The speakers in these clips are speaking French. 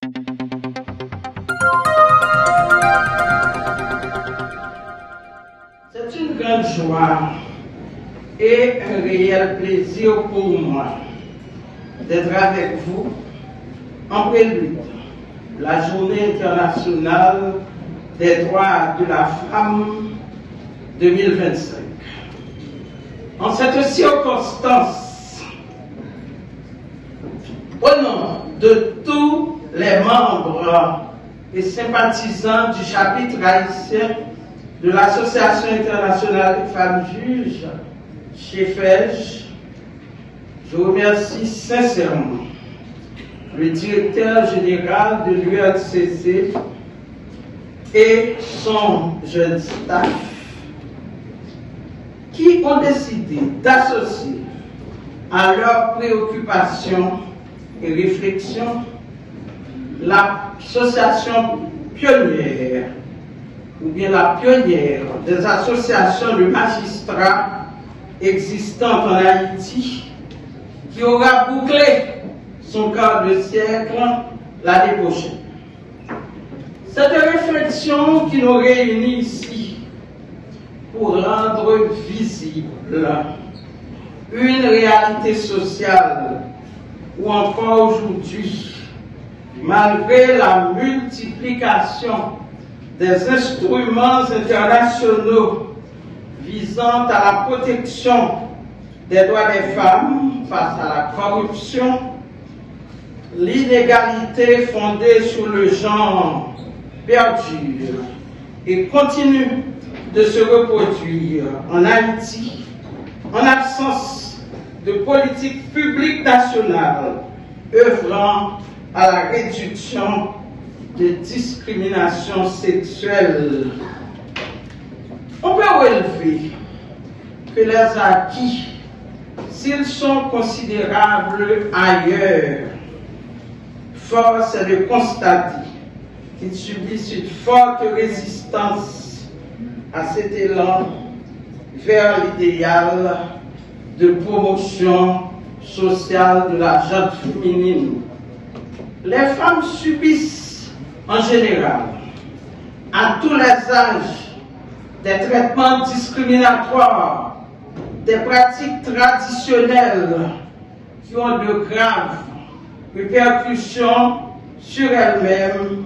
C'est une grande joie et un réel plaisir pour moi d'être avec vous en prélude la Journée internationale des droits de la femme 2025. En cette circonstance, au nom de tous les membres et sympathisants du chapitre haïtien de l'Association internationale des femmes juges, CHEFEJ, je remercie sincèrement le directeur général de l'ULCC et son jeune staff qui ont décidé d'associer à leurs préoccupations et réflexions l'association pionnière ou bien la pionnière des associations de magistrats existantes en Haïti qui aura bouclé son quart de siècle l'année prochaine. Cette réflexion qui nous réunit ici pour rendre visible une réalité sociale où encore aujourd'hui, malgré la multiplication des instruments internationaux visant à la protection des droits des femmes face à la corruption, l'inégalité fondée sur le genre perdure et continue de se reproduire en Haïti en absence de politique publique nationale œuvrant à la réduction des discriminations sexuelles. On peut relever que les acquis, s'ils sont considérables ailleurs, force est de constater qu'ils subissent une forte résistance à cet élan vers l'idéal de promotion sociale de la gente féminine. Les femmes subissent en général, à tous les âges, des traitements discriminatoires, des pratiques traditionnelles qui ont de graves répercussions sur elles-mêmes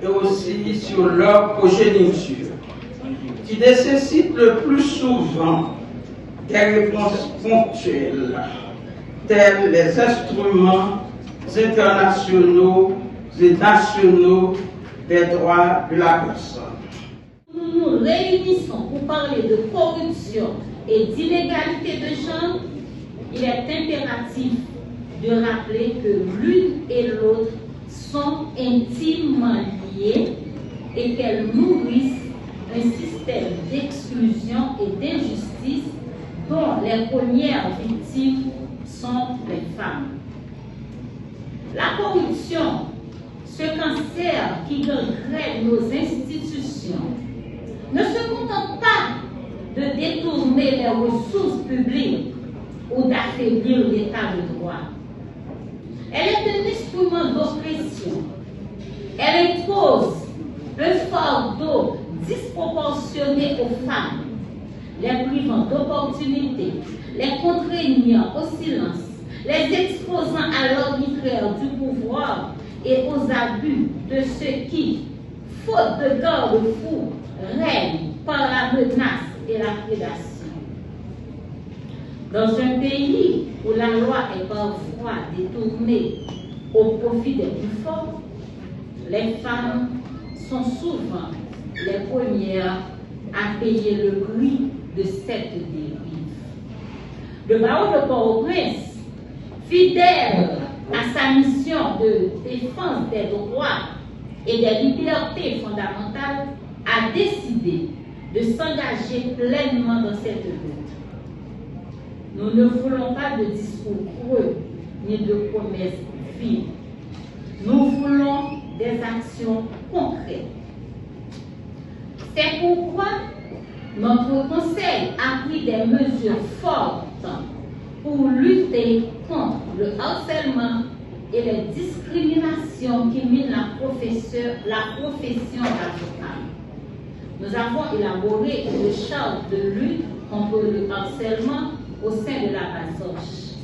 et aussi sur leur progéniture, qui nécessitent le plus souvent des réponses ponctuelles, tels les instruments internationaux et nationaux des droits de la personne. Nous nous réunissons pour parler de corruption et d'inégalité de genre. Il est impératif de rappeler que l'une et l'autre sont intimement liées et qu'elles nourrissent un système d'exclusion et d'injustice dont les premières victimes sont les femmes. La corruption, ce cancer qui gangrène nos institutions, ne se contente pas de détourner les ressources publiques ou d'affaiblir l'état de droit. Elle est un instrument d'oppression. Elle impose un fardeau disproportionné aux femmes, les privant d'opportunités, les contraignant au silence, les exposant à l'arbitraire du pouvoir et aux abus de ceux qui, faute de garde-fous, règnent par la menace et la prédation. Dans un pays où la loi est parfois détournée au profit des plus forts, les femmes sont souvent les premières à payer le prix de cette dérive. Le barreau de Port-au-Prince, fidèle à sa mission de défense des droits et des libertés fondamentales, a décidé de s'engager pleinement dans cette lutte. Nous ne voulons pas de discours creux ni de promesses vides. Nous voulons des actions concrètes. C'est pourquoi notre Conseil a pris des mesures fortes pour lutter contre le harcèlement et les discriminations qui minent la profession d'avocat. Nous avons élaboré une charte de lutte contre le harcèlement au sein de la BASOCH,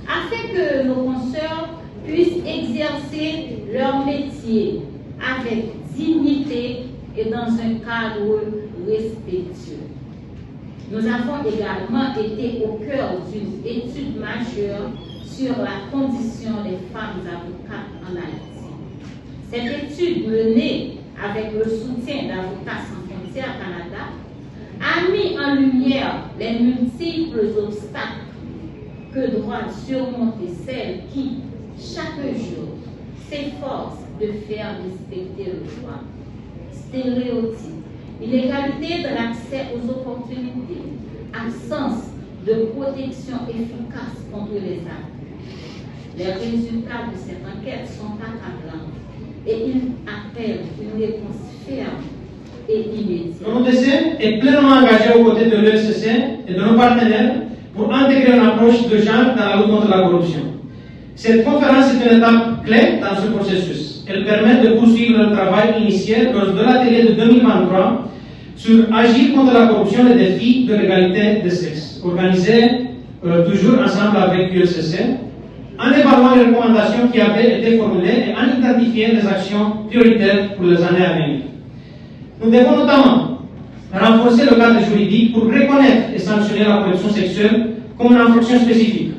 afin que nos consoeurs puissent exercer leur métier avec dignité et dans un cadre respectueux. Nous avons également été au cœur d'une étude majeure sur la condition des femmes avocates en Haïti. Cette étude menée avec le soutien d'Avocats sans frontières Canada a mis en lumière les multiples obstacles que doivent surmonter celles qui, chaque jour, s'efforcent de faire respecter le droit. Stéréotypes, inégalité de l'accès aux opportunités, absence de protection efficace contre les abus. Les résultats de cette enquête sont accablants et ils appellent une réponse ferme et immédiate. L'ONDC est pleinement engagé aux côtés de l'ESCC et de nos partenaires pour intégrer une approche de genre dans la lutte contre la corruption. Cette conférence est une étape clé dans ce processus. Elle permet de poursuivre le travail initié lors de l'atelier de 2023 sur agir contre la corruption et les défis de l'égalité des sexes, organisé toujours ensemble avec l'ULCC, en évaluant les recommandations qui avaient été formulées et en identifiant les actions prioritaires pour les années à venir. Nous devons notamment renforcer le cadre juridique pour reconnaître et sanctionner la corruption sexuelle comme une infraction spécifique,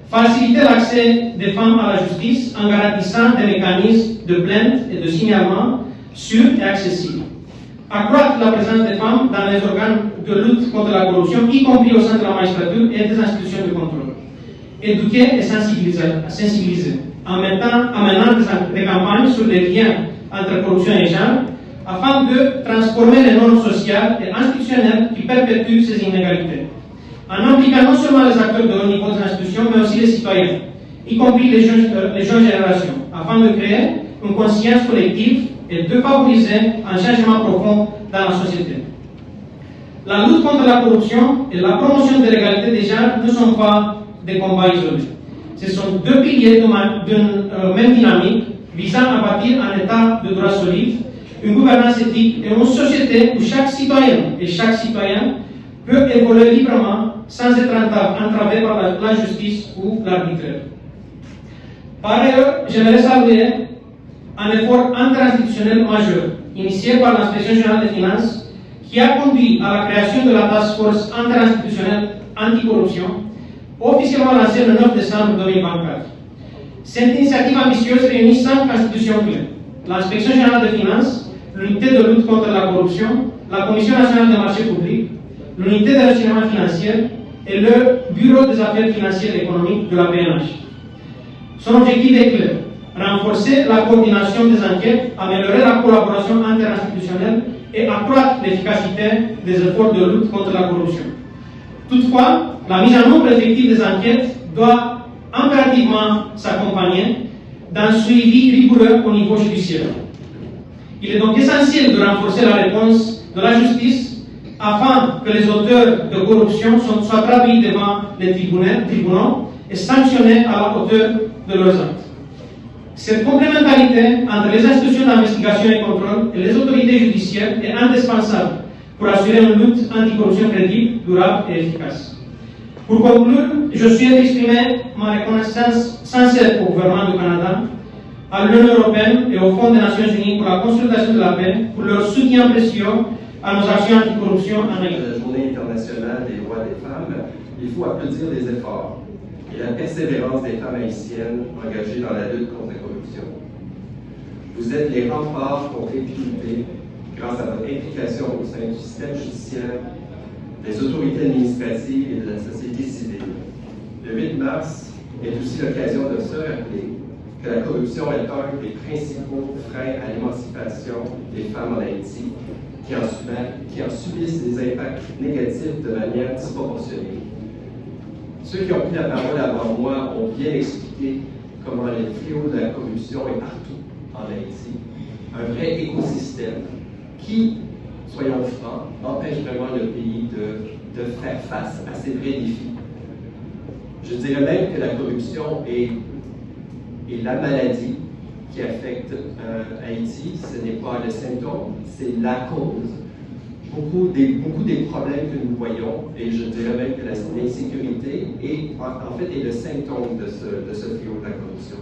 faciliter l'accès des femmes à la justice en garantissant des mécanismes de plainte et de signalement sûrs et accessibles, accroître la présence des femmes dans les organes de lutte contre la corruption, y compris au sein de la magistrature et des institutions de contrôle, éduquer et sensibiliser en menant des campagnes sur les liens entre corruption et genre, afin de transformer les normes sociales et institutionnelles qui perpétuent ces inégalités, en impliquant non seulement les acteurs de haut niveau des institutions, mais aussi les citoyens, y compris les jeunes générations, afin de créer une conscience collective et de favoriser un changement profond dans la société. La lutte contre la corruption et la promotion de l'égalité des genres ne sont pas des combats isolés. Ce sont deux piliers d'une même dynamique visant à bâtir un état de droit solide, une gouvernance éthique et une société où chaque citoyen et chaque citoyen peut évoluer librement sans être entravé par la justice ou l'arbitraire. Par ailleurs, j'aimerais saluer un effort interinstitutionnel majeur initié par l'Inspection générale des finances qui a conduit à la création de la Task Force interinstitutionnelle anticorruption, officiellement lancée le 9 décembre 2024. Cette initiative ambitieuse réunit 5 institutions clés: l'Inspection générale des finances, l'unité de lutte contre la corruption, la Commission nationale des marchés publics, l'unité de renseignement financier et le Bureau des affaires financières et économiques de la PNH. Son objectif est clair: renforcer la coordination des enquêtes, améliorer la collaboration interinstitutionnelle et accroître l'efficacité des efforts de lutte contre la corruption. Toutefois, la mise en œuvre effective des enquêtes doit impérativement s'accompagner d'un suivi rigoureux au niveau judiciaire. Il est donc essentiel de renforcer la réponse de la justice afin que les auteurs de corruption soient traduits devant les tribunaux et sanctionnés à la hauteur de leurs actes. Cette complémentarité entre les institutions d'investigation et contrôle et les autorités judiciaires est indispensable pour assurer une lutte anticorruption crédible, durable et efficace. Pour conclure, je souhaite exprimer ma reconnaissance sincère au gouvernement du Canada, à l'Union européenne et au Fonds des Nations Unies pour la consultation de la paix, pour leur soutien précieux à nos actions anticorruption en Haïti. La Journée internationale des droits des femmes, il faut applaudir les efforts et la persévérance des femmes haïtiennes engagées dans la lutte contre la corruption. Vous êtes les remparts contre l'impunité grâce à votre implication au sein du système judiciaire, des autorités administratives et de la société civile. Le 8 mars est aussi l'occasion de se rappeler que la corruption est un des principaux freins à l'émancipation des femmes en Haïti, qui en subissent des impacts négatifs de manière disproportionnée. Ceux qui ont pris la parole avant moi ont bien expliqué comment le fléau de la corruption est partout en Haïti, un vrai écosystème qui, soyons francs, empêche vraiment le pays de faire face à ces vrais défis. Je dirais même que la corruption est Et la maladie qui affecte Haïti, ce n'est pas le symptôme, c'est la cause. Beaucoup des problèmes que nous voyons, et je dirais même que l'insécurité est le symptôme de ce fléau de la corruption.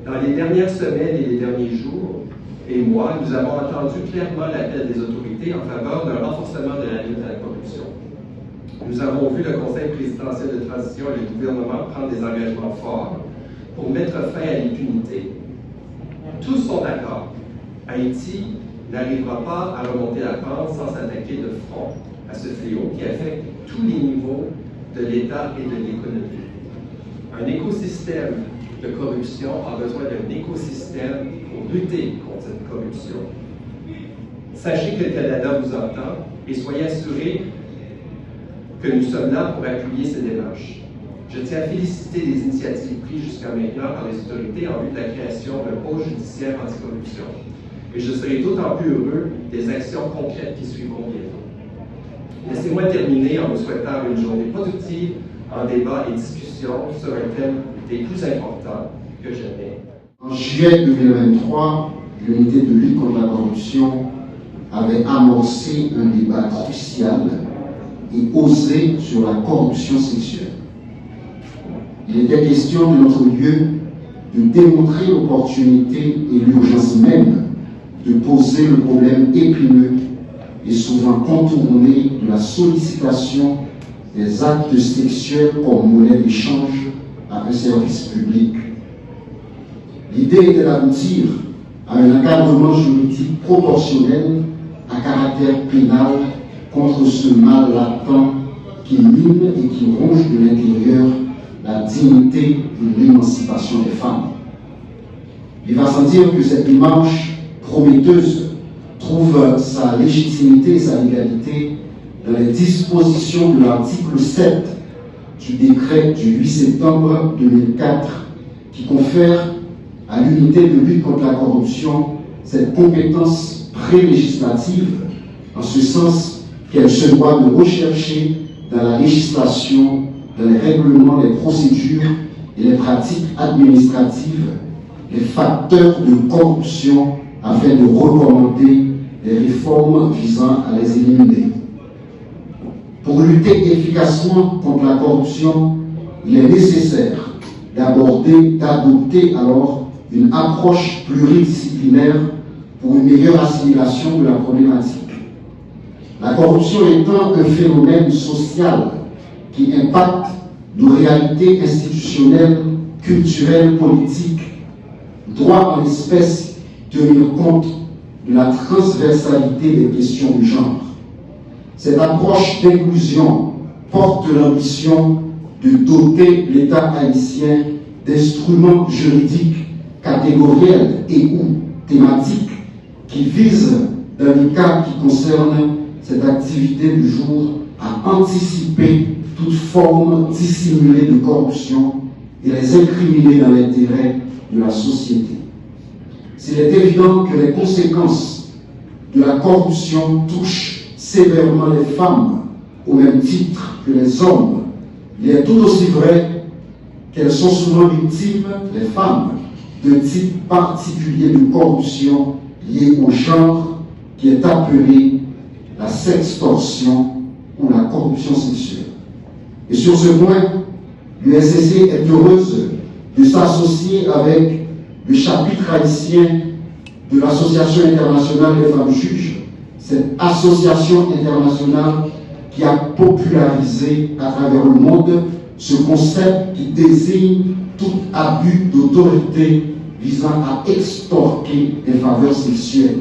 Dans les dernières semaines et les derniers jours et mois, nous avons entendu clairement l'appel des autorités en faveur d'un renforcement de la lutte à la corruption. Nous avons vu le Conseil présidentiel de transition et le gouvernement prendre des engagements forts pour mettre fin à l'impunité. Tous sont d'accord. Haïti n'arrivera pas à remonter la pente sans s'attaquer de front à ce fléau qui affecte tous les niveaux de l'État et de l'économie. Un écosystème de corruption a besoin d'un écosystème pour lutter contre cette corruption. Sachez que le Canada vous entend et soyez assurés que nous sommes là pour appuyer ces démarches. Je tiens à féliciter les initiatives prises jusqu'à maintenant par les autorités en vue de la création d'un pôle judiciaire anticorruption. Et je serai d'autant plus heureux des actions concrètes qui suivront bientôt. Laissez-moi terminer en vous souhaitant une journée productive en débat et discussion sur un thème des plus importants que jamais. En juillet 2023, l'unité de lutte contre la corruption avait amorcé un débat crucial et osé sur la corruption sexuelle. Il était question de notre lieu de démontrer l'opportunité et l'urgence même de poser le problème épineux et souvent contourné de la sollicitation des actes sexuels comme monnaie d'échange à un service public. L'idée était d'aboutir à un encadrement juridique proportionnel à caractère pénal contre ce mal latent qui mine et qui ronge de l'intérieur la dignité et l'émancipation des femmes. Il va sans dire que cette démarche prometteuse trouve sa légitimité et sa légalité dans les dispositions de l'article 7 du décret du 8 septembre 2004 qui confère à l'unité de lutte contre la corruption cette compétence prélégislative, en ce sens qu'elle se doit de rechercher dans la législation, dans les règlements, les procédures et les pratiques administratives les facteurs de corruption afin de recommander les réformes visant à les éliminer. Pour lutter efficacement contre la corruption, il est nécessaire d'adopter alors une approche pluridisciplinaire pour une meilleure assimilation de la problématique. La corruption étant un phénomène social qui impacte nos réalités institutionnelles, culturelles, politiques, doit en espèce tenir compte de la transversalité des questions du genre. Cette approche d'inclusion porte l'ambition de doter l'État haïtien d'instruments juridiques catégoriels et ou thématiques qui visent, dans les cas qui concernent cette activité du jour, à anticiper toute forme dissimulée de corruption et les incriminer dans l'intérêt de la société. S'il est évident que les conséquences de la corruption touchent sévèrement les femmes au même titre que les hommes, il est tout aussi vrai qu'elles sont souvent victimes, les femmes, de types particuliers de corruption liés au genre qui est appelé la sextorsion ou la corruption sexuelle. Et sur ce point, l'USCC est heureuse de s'associer avec le chapitre haïtien de l'Association internationale des femmes juges, cette association internationale qui a popularisé à travers le monde ce concept qui désigne tout abus d'autorité visant à extorquer des faveurs sexuelles.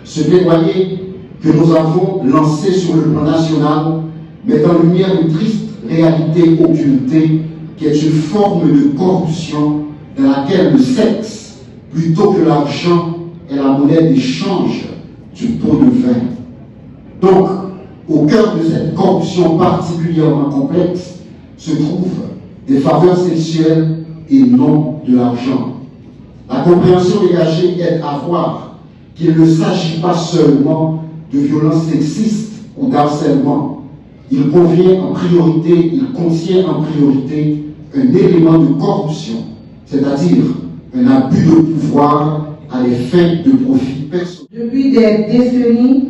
Ce plaidoyer que nous avons lancé sur le plan national met en lumière une triste réalité occultée qui est une forme de corruption dans laquelle le sexe, plutôt que l'argent, est la monnaie d'échange du pot de vin. Donc, au cœur de cette corruption particulièrement complexe se trouvent des faveurs sexuelles et non de l'argent. La compréhension dégagée aide à voir qu'il ne s'agit pas seulement de violences sexistes ou d'harcèlement. Il contient en priorité un élément de corruption, c'est-à-dire un abus de pouvoir à des fins de profit personnel. Depuis des décennies,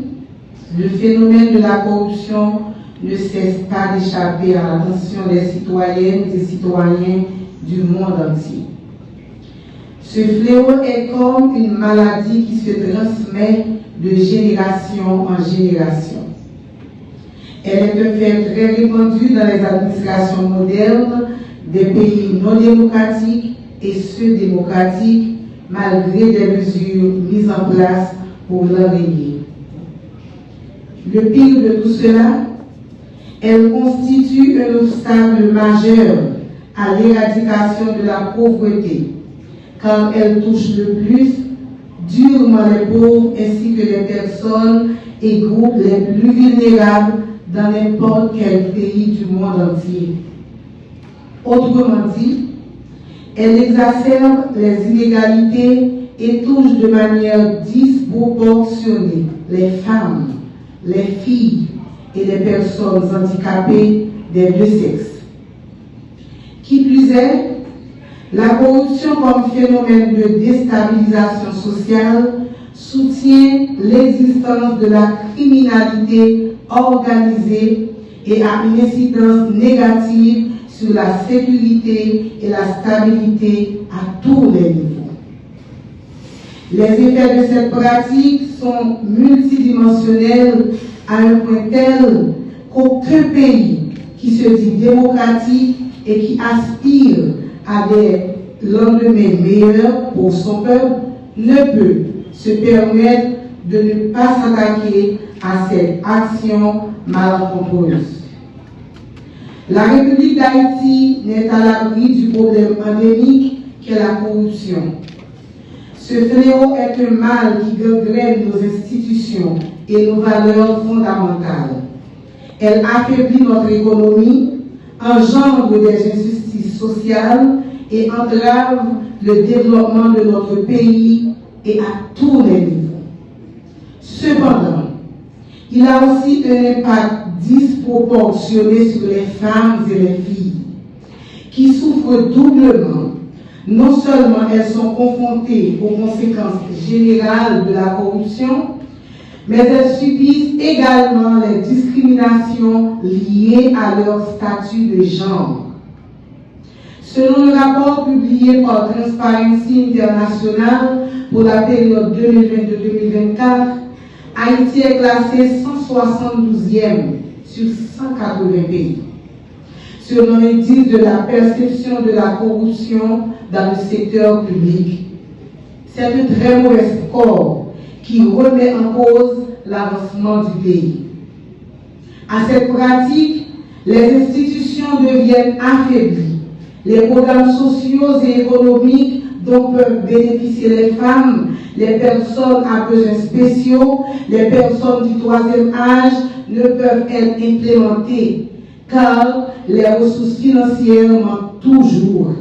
le phénomène de la corruption ne cesse pas d'échapper à l'attention des citoyennes et citoyens du monde entier. Ce fléau est comme une maladie qui se transmet de génération en génération. Elle est un fait très répandu dans les administrations modernes des pays non démocratiques et ceux démocratiques, malgré des mesures mises en place pour l'enrayer. Le pire de tout cela, elle constitue un obstacle majeur à l'éradication de la pauvreté, car elle touche le plus durement les pauvres ainsi que les personnes et groupes les plus vulnérables dans n'importe quel pays du monde entier. Autrement dit, elle exacerbe les inégalités et touche de manière disproportionnée les femmes, les filles et les personnes handicapées des deux sexes. Qui plus est, la corruption comme phénomène de déstabilisation sociale soutient l'existence de la criminalité organisée et a une incidence négative sur la sécurité et la stabilité à tous les niveaux. Les effets de cette pratique sont multidimensionnels à un point tel qu'aucun pays qui se dit démocratique et qui aspire à des lendemains meilleurs pour son peuple ne peut se permettre de ne pas s'attaquer à cette action malencontreuse. La République d'Haïti n'est à l'abri du problème endémique qu'est la corruption. Ce fléau est un mal qui gangrène nos institutions et nos valeurs fondamentales. Elle affaiblit notre économie, engendre des injustices sociales et entrave le développement de notre pays et à tous les niveaux. Cependant, il a aussi un impact disproportionné sur les femmes et les filles, qui souffrent doublement. Non seulement elles sont confrontées aux conséquences générales de la corruption, mais elles subissent également les discriminations liées à leur statut de genre. Selon le rapport publié par Transparency International pour la période 2022-2024, Haïti est classé 172e sur 180 pays, selon l'indice de la perception de la corruption dans le secteur public. C'est un très mauvais score qui remet en cause l'avancement du pays. À cette pratique, les institutions deviennent affaiblies. Les programmes sociaux et économiques dont peuvent bénéficier les femmes, les personnes à besoins spéciaux, les personnes du troisième âge ne peuvent être implémentés car les ressources financières manquent toujours.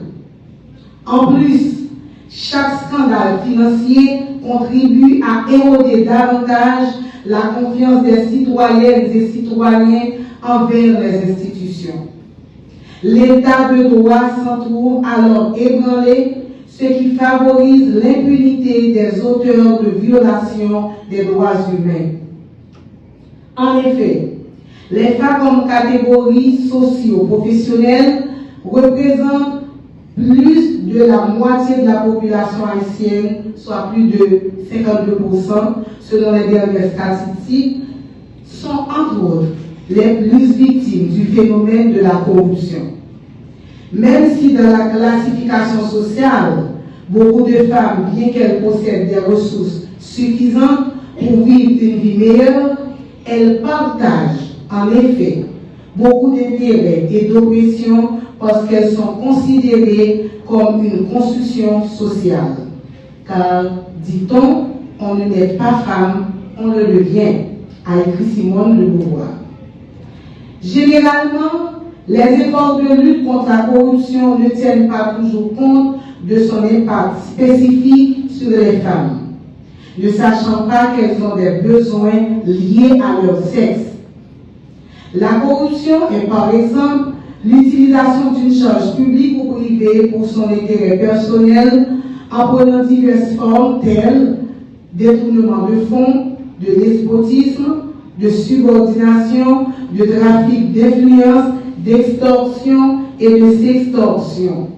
En plus, chaque scandale financier contribue à éroder davantage la confiance des citoyennes et citoyens envers les institutions. L'état de droit s'en trouve alors ébranlé, ce qui favorise l'impunité des auteurs de violations des droits humains. En effet, les femmes comme catégorie socio-professionnelle représentent plus de la moitié de la population haïtienne, soit plus de 52%, selon les dernières statistiques, sont entre autres les plus victimes du phénomène de la corruption. Même si dans la classification sociale, beaucoup de femmes, bien qu'elles possèdent des ressources suffisantes pour vivre une vie meilleure, elles partagent en effet beaucoup d'intérêts et d'oppression parce qu'elles sont considérées comme une construction sociale. Car, dit-on, on ne naît pas femme, on le devient, a écrit Simone de Beauvoir. Généralement, les efforts de lutte contre la corruption ne tiennent pas toujours compte de son impact spécifique sur les femmes, ne sachant pas qu'elles ont des besoins liés à leur sexe. La corruption est par exemple l'utilisation d'une charge publique ou privée pour son intérêt personnel en prenant diverses formes telles détournement de fonds, de despotisme, de subordination, de trafic d'influence, d'extorsion et de sextorsion.